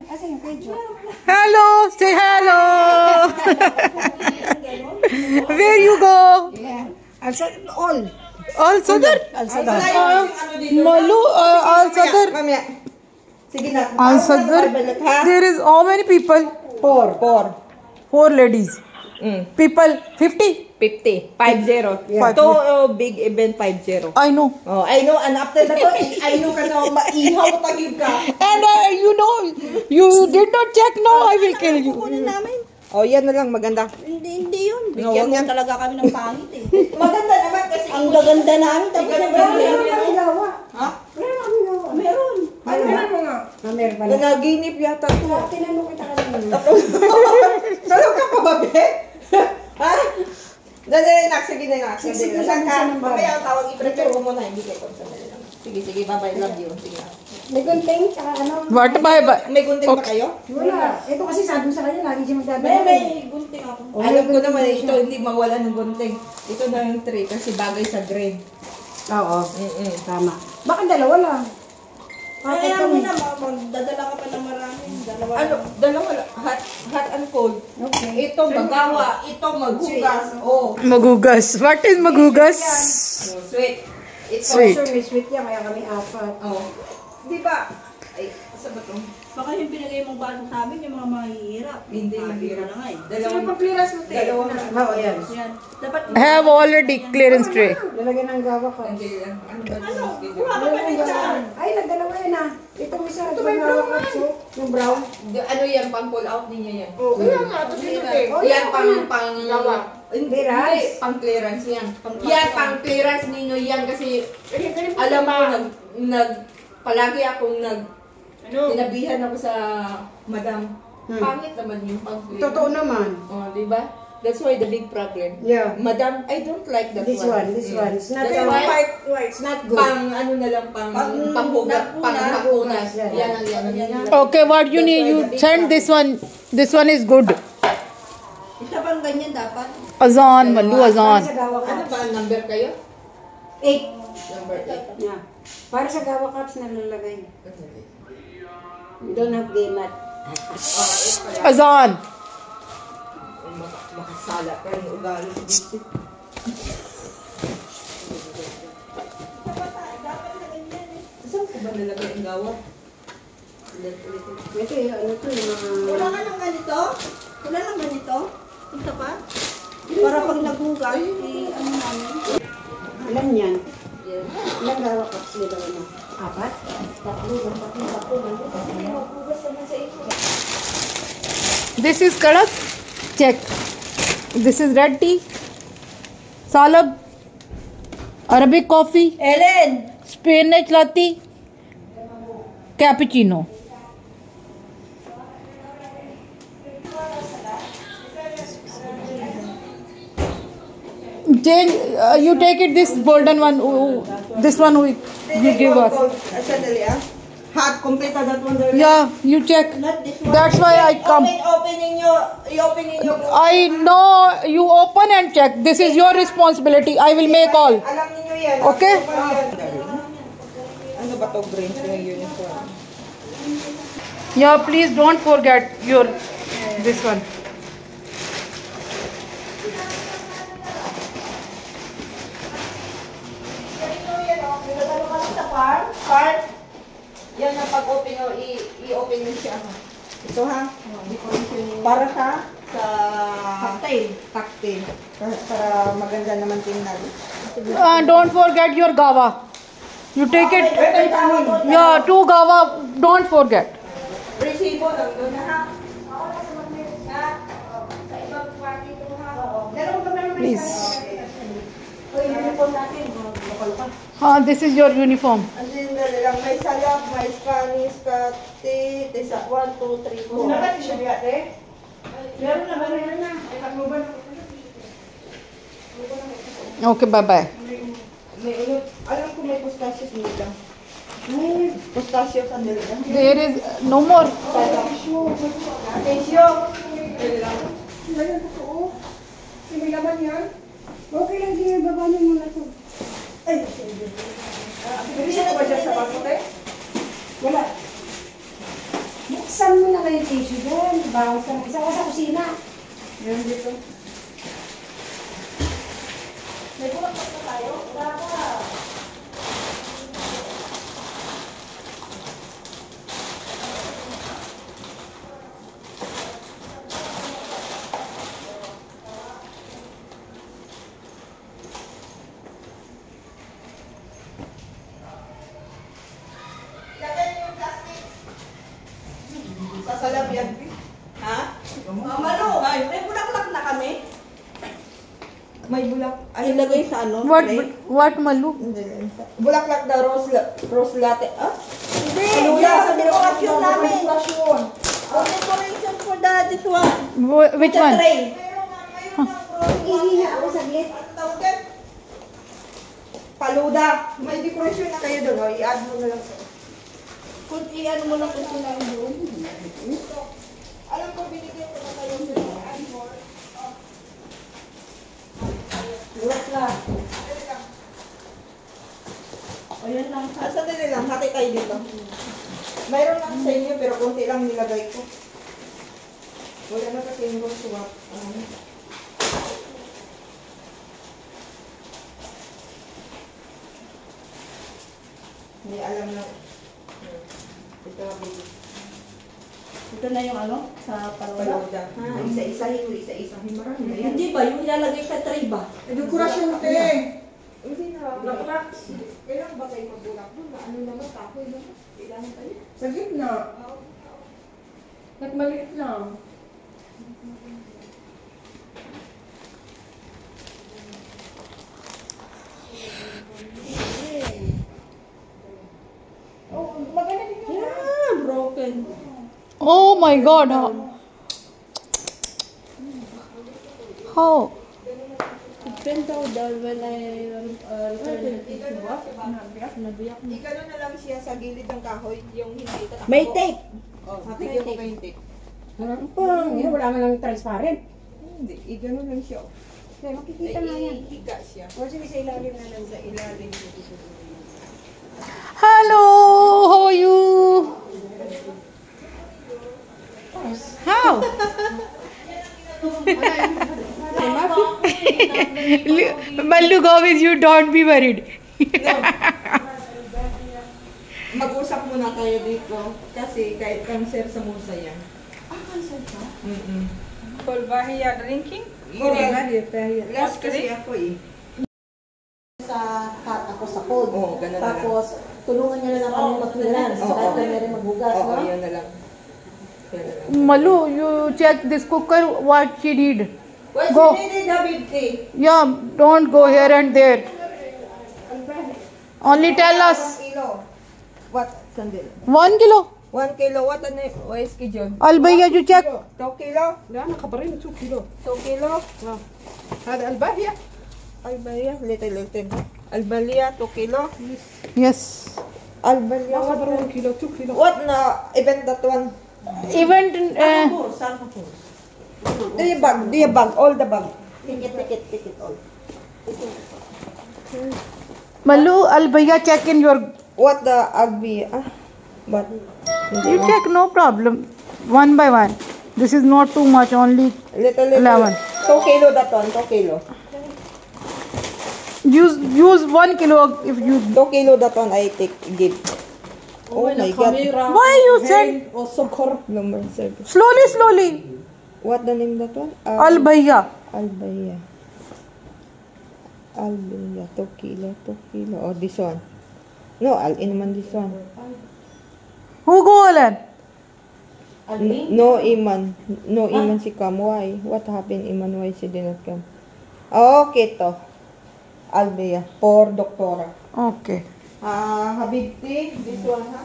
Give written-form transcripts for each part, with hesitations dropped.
Hello, say hello. Where you go? Yeah. All. Al Sadr. Malu Al Sadr. Al Sadr. There is how many people? Four ladies. People 50. 50. 50. Yeah. To big event 50. I know. Oh, I know. And after that, I know ka na maihaw tagib ka. And you know, you did not check. Now I will kill you. Kunin namin. Oh, yan na lang maganda. Hindi yun. Bigyan mo talaga kami ng pangit eh. Maganda naman kasi ang gaganda namin. Tapos ha? Meron. Ano mo nga? Meron pa. Nanaginip yata to. Tinanong kita kanina. Salog ka pa ba, be? Ha? Dali, sige na. Sige lang ka. Mamaya tawag i-prepare mo muna. Hindi kayo sandali lang. Sige. Bye-bye. Love you. Sige. May gunting, tsaka ano? What? Bye. May gunting ba kayo? Wala. Ito kasi sabi sa kanya, lagi siya magsabi. May gunting ako. Alam ko naman, ito hindi mawala ng gunting. Ito na yung tray kasi bagay sa grade. Oo. Tama. Bakit dalawa lang? Kaya mo na, magdadala ka pa ng maraming. Dalawa lang. Hot and cold. Okay. Ito magawa. Ito maghugas. Oh. Magugas. What is magugas? Sweet. It's Sweet. Also, may sweet yan, kaya kami apat. Oh. Di ba? Ay, asa ba ito? Baka yung pinagay mong baso sa amin, yung mga mahihirap. Hindi mahirap. na nga eh. Dalawang pag-clearance mo tayo. Dalawang Oo, yan. Dapat I have already clearance tray. lalagyan ng gawa ka. Hindi yan. Ano ba ito? Wala ka pa rin dyan. Ay, nagdalawa yan ah. Itong isa, ito may gawa ka. Yung brown. Ano yan? Pang pull out ninyo yan. Oo. Kaya nga, ito dito. Yan pang gawa. Hindi, Clearance? pang clearance yan. Yan, pang clearance ninyo yan kasi alam mo, palagi akong tinabihan ako sa madam. Pangit naman yung pang clearance. Totoo naman. Oh, di ba? That's why the big problem. Yeah. Madam, I don't like that This one. It's not That's why, it's not good. pang ano na lang, panghugas, pangpunas. Yeah. Yan. Okay, what you need? You send this one. This one is good. Isa pang ganyan dapat. Azan, Malu Azan. Para sa gawa Ano cups. ba ang number kayo? 8. Number 8. Yeah. Para sa gawa cups na lalagay. Don't have gamat. Azan. Makasala pa yung ugali sa bisip. Saan ko ba nalagay ang gawa? Ito yung ano to yung mga... Wala ka ng ganito? Wala lang ganito? Punta pa? Para pag naghugas, ano namin? Alam niyan. Ilang gawa cups nila ano? 4? 3. This is kadak. Check. This is red tea. Salab. Arabic coffee. Ellen! Spinach latte. Cappuccino. Change. You take it. This golden one. This one you give us. Sandali Hot, complete that one. Yeah, you check. Not this one. That's why I come. Opening your... I know you open and check. This is your responsibility. I will make all. Alam niyo yan. Okay? Ano ba to green yung uniform? Yeah, please don't forget your this one. Part. Yan ang pag-open o i-open nyo siya. Ito ha. Para sa cocktail. Para maganda naman tingnan. Don't forget your gawa. You take it. Yeah, 2 gawa. Don't forget. Resibo lang doon ha. Please. This is your uniform. May salap, may Spanish, kati, 1, 2, 3, 4. Meron siya biyate? Meron na. Okay, bye-bye. Alam ko may pistachio sa nila. Pistachio sa nila. There is no more. Pistachio. May laman yan? Okay lang din, baba niyo muna ito. Ay, Hindi siya ba dyan sa baso, te? wala. Buksan mo na kayo tissue doon. Bawas ka ng isa ko sa kusina. Yan dito. May bulak pa tayo. Wala ka. Sasalab yan. Ha? Malo, may bulaklak na kami. May bulak. Ay, ilagay sa ano? What? tray? What, Malu? Bulaklak na rose latte. Ah? Hindi, Ano yan, yan? sa dekorasyon namin. Dekorasyon. Oh, decoration for the this one. Which The one? tray. Ihihi ako saglit. Paluda. May dekorasyon na kayo doon. I-add mo na lang. Kung i-ano mo lang kung sila doon. Alam ko, binigyan ko na kayo sa i-add mo. Bulaklak. Ayan lang. Sandali lang, hati tayo dito. Mayroon lang sa inyo, pero konti lang nilagay ko. Wala na kasi yung swap. Hindi alam na. Ito ang Ito na yung ano, sa paluda. paluda. Isa-isahin mo, isa-isahin. Marami na yan. Hindi ba, yung ilalagay sa tray ba? Dekorasyon te. Hindi na. Bulaklak. Kailan ba kayo magbulak doon? Ano naman, kahoy naman. Kailangan tayo. Sa gitna. At maliit lang. Oh, maganda din yun. Yeah, broken. Oh my God. How? Depends how dahil when I return it to work, nabiyak na. Ikano na lang siya sa gilid ng kahoy, yung hindi tatakbo. May tape. Oh, bigyan ko kayo yung tape. Ano pang, yun, wala man lang transparent. Hindi, igano lang siya. Kaya makikita na yan. Ihiga siya. O sige, sa ilalim na lang. Sa ilalim. Hello. How are you? How? Malu Gomez, you don't be worried. Mag-usap muna tayo dito. Kasi kahit cancer sa musa yan. Cancer ka? Polvahia drinking? Last kasi ako eh. Sa cut ako sa code. Oo, ganun na lang. Tapos, tulungan niya na lang kami mag-clearance. Oo. Kahit kami rin maghugas, Oo, no? yan na lang. Yan na lang. Malu, you check this cooker, what she did. What's Go. needed, Habibti? Yeah, don't go here and there. Only tell us 1 kilo. What? Sandil. 1 kilo. 1 kilo. What ano yung schedule? Albaya, you check. 2 kilo? لا أنا خبرين 2 كيلو 2 kilo? هذا الباهية Albalia, little. Albalia, 2 kilo? Yes. Albalia, ما what? خبرون كيلو 2 كيلو What na event that one? Event. Do you bag? All the bag. Tikit all. Malu, Albaya, check in your. What the Agbi? But You check, no problem. One by one. This is not too much, only little. 11. 2 kilo that one, 2 kilo. use 1 kilo if you. 2 kilo that one I give. Oh my God. Why you said والسكر Number 7. slowly? What the name that one? Albaya. Albaya. 2 kilo. Oh, this one. No, naman this one. Who go Alan? No, Iman. No, Iman si Kam. Why? What happened, Iman? Why she did not come? Okay to. Albaya. For Doktora. Okay. Habibti. This one, ha?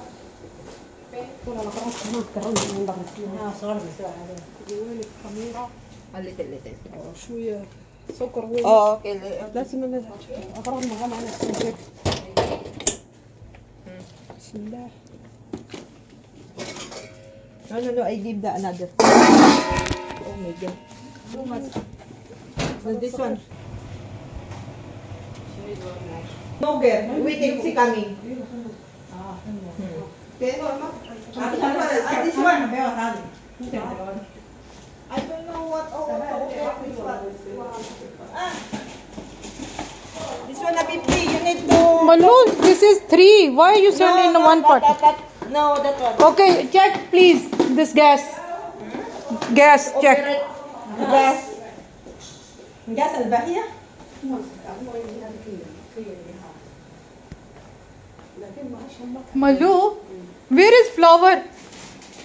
A little. شوية سكر وين Oh, okay. لازم أقرب معنا السكر بسم الله No, I give the another. Oh my God. Too much. No, this one. No, girl. Waiting si kami. Okay, Norma. This one. I don't know what this one. This one, Abibli, you need to... Malu, this is 3. Why you send in one part? No, that one. Okay, check please this gas. Gas, check. Gas. Gas albahia? Malu, where is flour?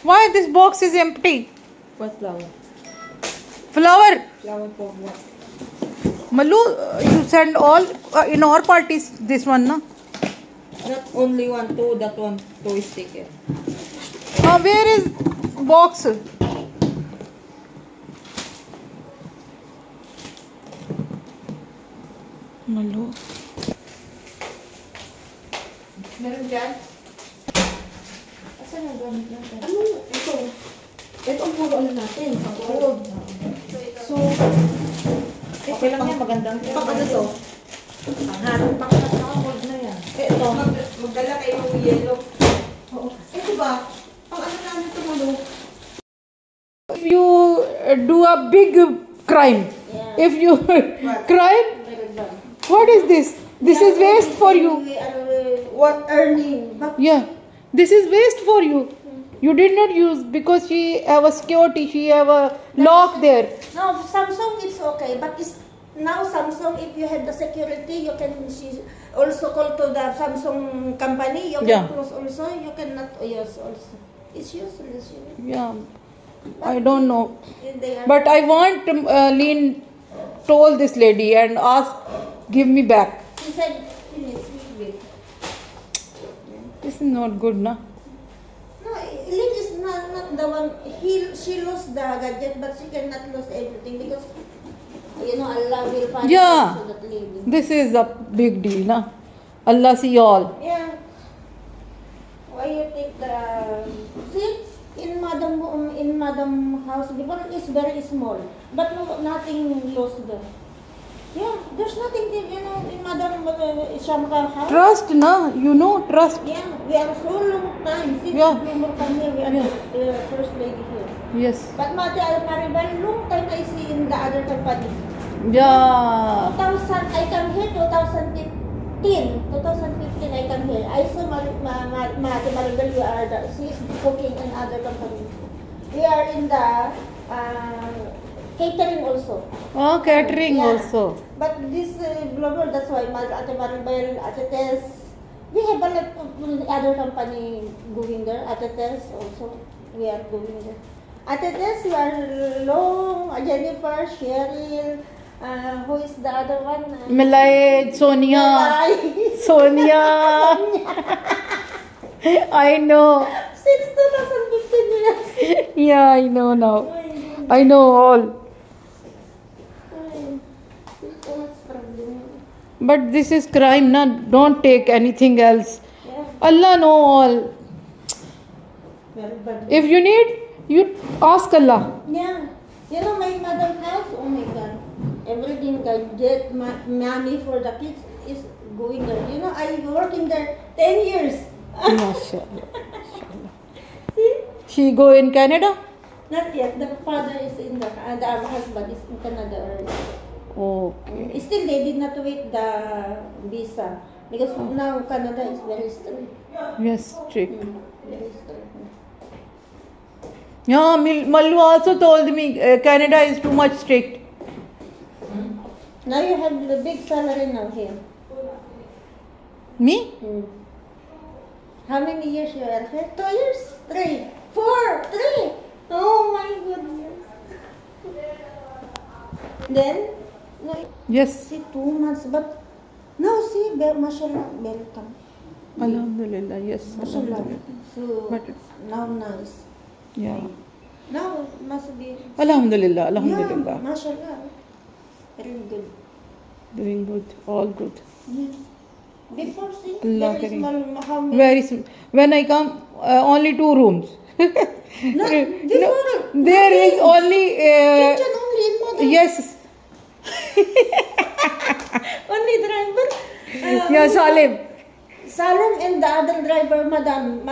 Why this box is empty? What flower? Flour. Flower for what? Malu, you send all in our parties this one, no? Not only one, two, that one, two is taken. Where is box? Malu. Meron dyan? Asan yung gamit natin? Ano? Ito. Ito ang puro ano natin. Puro. So, okay lang yan. Magandang. Pang ano to? Pangharap. Pang-wood na yan. Ito. Magdala kayo ng yellow. Oo. Ito ba? Pang ano namin ito, Malu? If you do a big crime, if you crime, what is this? This is waste for you. What earning? But Yeah, this is waste for you. You did not use because she have a security, she have a lock there. no, Samsung it's okay, but it's now Samsung. If you have the security, you can also call to the Samsung company. You can Yeah. close also. You cannot use also. It's useless. Yeah, I don't know. They are, But I want Lean told this lady and asked, give me back. she said, finish. Wait. This is not good, na? No, Lynn is not the one. She lost the gadget, but she cannot lose everything because Allah will punish Yeah. also that lady. This is a big deal, na? Allah see all. Yeah. Why you take the see in madam house before it's very small, but no, nothing lost there. Yeah, there's nothing there, in madam Shamka house. Trust, na? You know, trust. Yeah, we are so long time since Yeah. we were come here. We are the first lady here. Yes. But Maribel, long time I see in the other company. Yeah. 2000, I come here 2015. 2015 I come here. I saw Maribel, she is cooking in other company. We are in the catering also. Oh, catering Yeah. also. But this global, that's why Ate Maribel, Ate Tess, we have a lot of other company going there. Ate Tess also, we are going there. Ate Tess, we are long, Jennifer, Cheryl, who is the other one? Milay, Sonia. Milay. Sonia. I know. Since 2015 years. Yeah, I know now. I know all. But this is crime, na? Don't take anything else. Yeah. Allah know all. Very bad. If you need, you ask Allah. Yeah. My mother house, oh my God. Everything get money for the kids is going there. I working there 10 years. MashaAllah. She go in Canada? Not yet. The father is in the husband is in Canada already. Okay. Still, they did not wait the visa because now Canada is very strict. Yes, strict. Very strict. Yeah, Mallu also told me Canada is too much strict. Now you have the big salary now here. Me? How many years you are here? 2 years? 3? 4? 3? Oh my goodness. Then, Yes. see 2 months, but now see, mashallah, welcome. Alhamdulillah, yes. Mashallah. Alhamdulillah. So, But, now nice. yeah. Now must be. Alhamdulillah, Yeah, Alhamdulillah. mashallah. Very good. Doing good, all good. Yeah. Before, see, Allah there is Kareem. how many? Very soon. When I come, only 2 rooms. No, before. There is only. Kitchen only in mother. Yes. Only driver. Yeah, Salim. Salam and the other driver, Madam,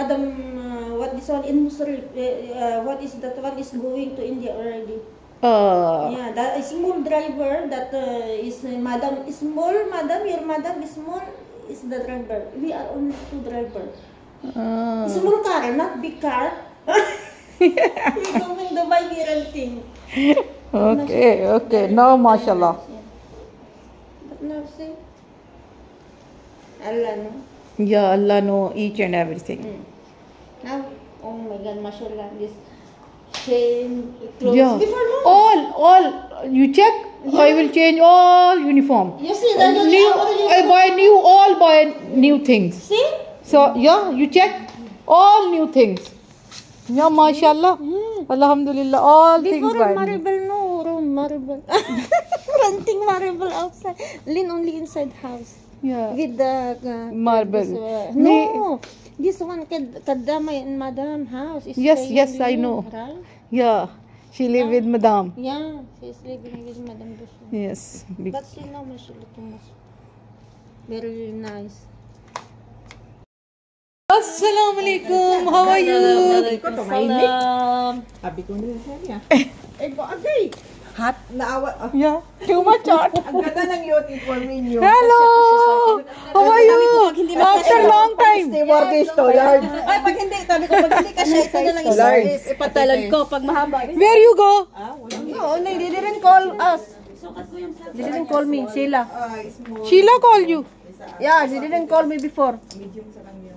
what this one in Musri. What is that one is going to India already. Yeah, that small driver that is madam small madam. Your madam is small is the driver. We are only 2 driver. Small car, not big car. We going Dubai we renting. Okay. Now, mashallah. But now see, Allah no. Yeah, Allah know each and everything. Now, oh my God, mashallah, this chain clothes. Yeah. Before no. All. You check. I will change all uniform. You see that? I buy new things. See? So yeah, you check all new things. Yeah, mashallah. Alhamdulillah, all things Before buy. marble, no, marble. Renting marble outside. Lin only inside house. Yeah. With the Marble. no, this one kadama in madam house. Is Yes, staying I with know. you, right? Yeah. She live with madam. Yeah, she's living with madam Dusu. Yes. But still now, mashallah, too much. Very nice. Assalamu alaikum. How are you? Salam. Sabi ko nila siya. Agay. Hot na awa. Yeah. Too much hot. Ang ganda ng beauty for menu. Hello. How are you? After long time. More days to, Lord. Ay, pag hindi, sabi ko, pag hindi kasi ito na lang isa. Ipatalag ko pag mahaba. Where you go? No, they didn't call us. They didn't call me, Sheila. Sheila called you. Yeah, she didn't call me before.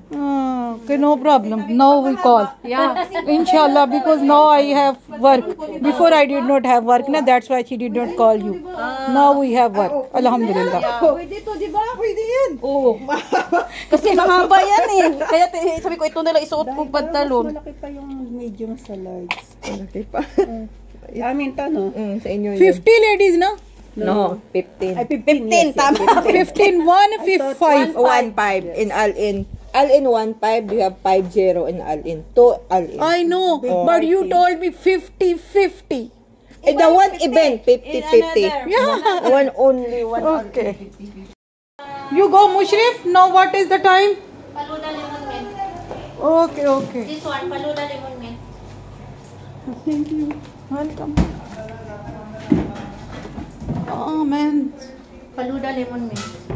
Okay, no problem. Now we call. Yeah. Inshallah, because now I have work. Before I did not have work, na that's why she did not call you. Now we have work. Alhamdulillah. Pwede to, di ba? Pwede yan. Oo. Kasi mahaba yan eh. Kaya sabi ko, ito nila isuot kong pantalon. Malaki pa yung medium sa large. Malaki pa. Amin to, no? Sa inyo yun. 50 ladies, no? No, 15. Ay, 15, tama. 15, 1, 5. 1.5 in all-in. All-in 1.5, you have 5.0 in all-in. 2 all-in. I know, but you told me 50-50. The one event, 50-50. Yeah. One only, one Okay. You go, Mushrif. Now what is the time? Paluda lemon mint. Okay. This one, paluda lemon mint. Thank you. Welcome. Oh, man. Paluda lemon mint.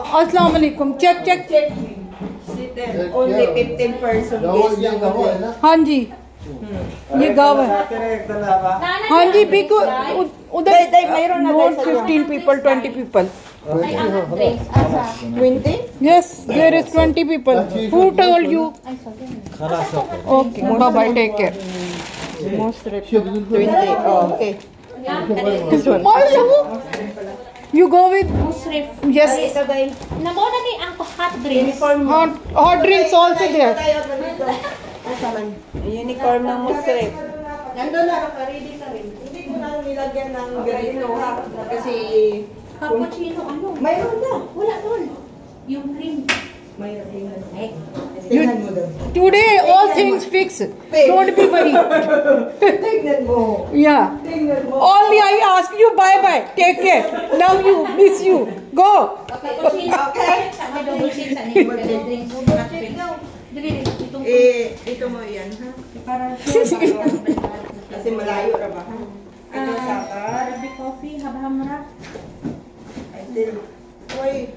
Assalamu alaikum. Check. Only 15 person guest lang ako. हाँ जी ये गाँव है हाँ जी बिग उधर not 15 people 20 people 20? yes there is 20 people who told you okay bye bye take care Most 20. Oh, okay. This one. you go with yes Namo na ni ang hot drinks. hot drinks also there Uniform ng Musref. Nandun na, ready na rin. Hindi ko na nilagyan ng ganito ha. Kasi... Cappuccino ano? Mayroon na. Wala doon. Yung cream. Mayroon din na. Tingnan mo doon. today all things fix don't be worried Tingnan mo. yeah Tingnan mo. only I ask you bye bye take care love you miss you go Okay? Sabi double shake sa name. Double drinks. Hot drinks. Dili, itong Ito mo yan ha. Kasi malayo ra ba ha? Ito sa Arabic coffee, habhamra. Wait.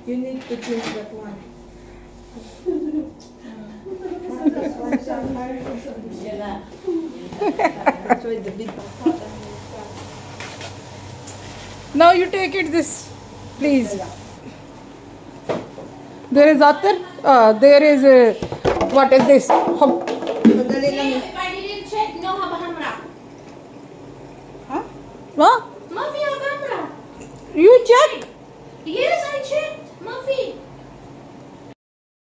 You need to choose that one. That's why the big now you take it this please there is atar there is what is this madali lang. If I didn't check, no habhamra. huh? Mafi habhamra. You check Yes, I checked. Mafi.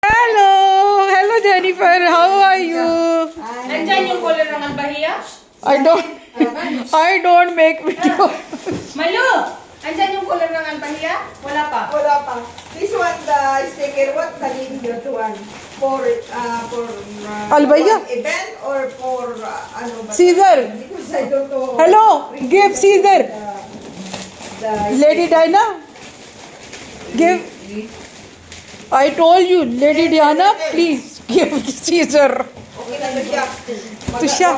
hello Jennifer how are you Nandyan yung color ng albahiya? I don't make video Malu! Nandyan yung color ng albahiya? Wala pa. Wala pa. This one, the sticker, what the name that one? For Albaya? event or for ano ba? Caesar Because I don't know. hello give Caesar The Lady Dinah give I told you, Lady Diana, please give Caesar. Okay na ba siya? Ito siya.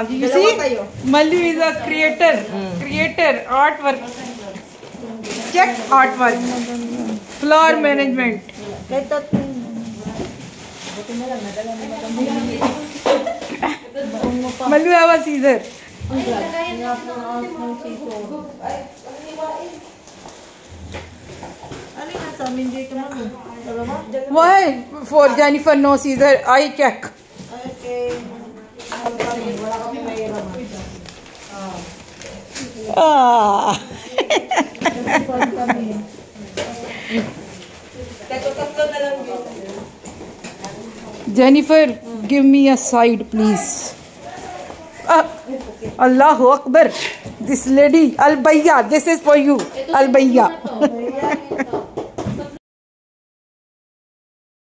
You see, Mallu is a creator, artwork. Check artwork. Flower management. Mallu have a Caesar. Why? For Jennifer, no Caesar. I check. Ah. Jennifer, give me a side, please. Allahu Akbar. This lady, Al-Bayya, this is for you. Al-Bayya.